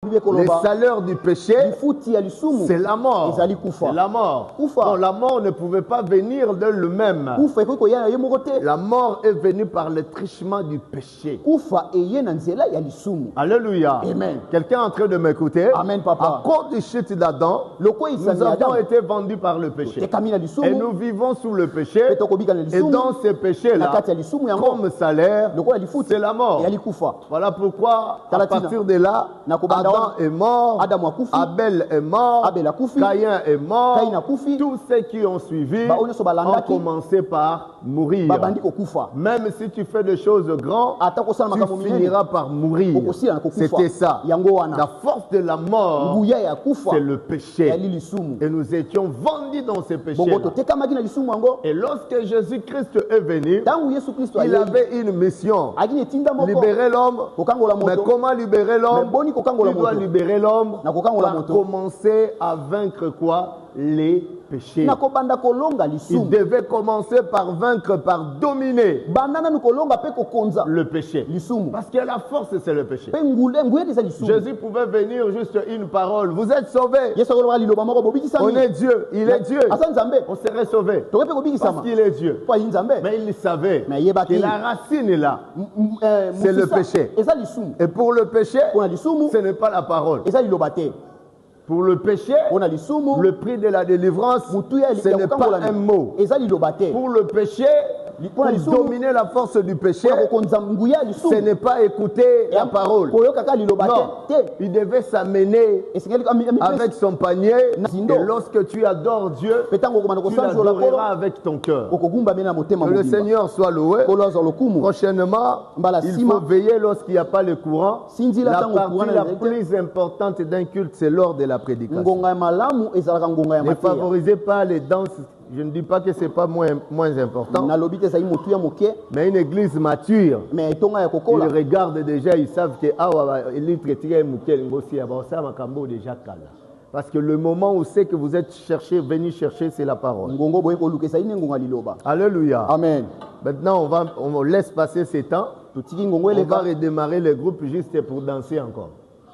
Le salaire du péché, c'est la mort. C'est la mort. Non, la mort ne pouvait pas venir d'elle-même. La mort est venue par le trichement du péché. Alléluia. Amen. Quelqu'un est en train de m'écouter? Amen, papa. À cause du chute d'Adam, nous avons été vendus par le péché. Et nous vivons sous le péché. Et dans ce péché-là, comme salaire, c'est la mort. Voilà pourquoi, à partir de là, Adam est mort, Abel est mort, Caïn est mort. Tous ceux qui ont suivi ont commencé par mourir. Même si tu fais des choses grandes, tu finiras par mourir. C'était ça. La force de la mort, c'est le péché. Et nous étions vendus dans ce péché. Et lorsque Jésus-Christ est venu, il avait une mission. Libérer l'homme. Mais comment libérer l'homme? Il doit libérer l'homme par commencer à vaincre quoi? Les péchés. Il devait commencer par vaincre, par dominer le péché. Parce que la force, c'est le péché. Jésus pouvait venir juste une parole. Vous êtes sauvés. On est Dieu. Il est Dieu. On serait sauvés. Parce qu'il est Dieu. Mais il savait que la racine est là. C'est le péché. Et pour le péché, ce n'est pas la parole. Pour le péché, le prix de la délivrance, ce n'est pas un mot. Pour le péché, pour dominer la force du péché, ce n'est pas écouter la parole. Non, il devait s'amener avec son panier. Et lorsque tu adores Dieu, tu l'adoreras avec ton cœur. Que le Seigneur soit loué. Prochainement, il faut veiller lorsqu'il n'y a pas le courant. La partie la plus importante d'un culte, c'est lors de la prédication. Ne favorisez pas les danses. Je ne dis pas que ce n'est pas moins important. Mais une église mature, ils regardent déjà, ils savent que parce que le moment où c'est que vous êtes venu chercher, c'est la parole. Alléluia. Amen. Maintenant, on laisse passer ces temps. On va redémarrer le groupe juste pour danser encore.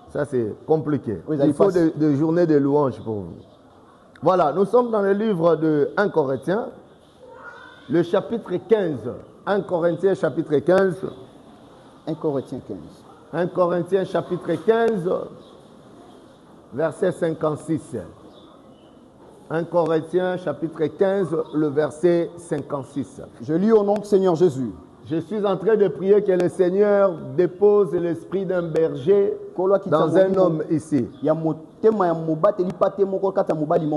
Ça, c'est compliqué. Il faut des journées de louanges pour vous. Voilà, nous sommes dans le livre de 1 Corinthiens, le chapitre 15. 1 Corinthiens, chapitre 15. 1 Corinthiens 15. 1 Corinthiens, chapitre 15, verset 56. 1 Corinthiens, chapitre 15, le verset 56. Je lis au nom du Seigneur Jésus. Je suis en train de prier que le Seigneur dépose l'esprit d'un berger dans un homme ici.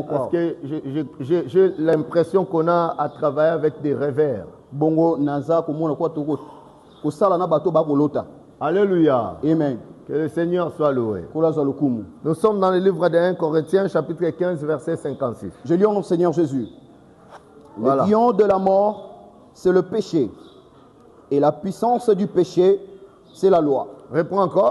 Parce que j'ai l'impression qu'on a à travailler avec des revers. Alléluia. Amen. Que le Seigneur soit loué. Nous sommes dans le livre de 1 Corinthiens, chapitre 15, verset 56. Je lis au nom du Seigneur Jésus. Voilà. Le lion de la mort, c'est le péché. Et la puissance du péché, c'est la loi. Reprends encore.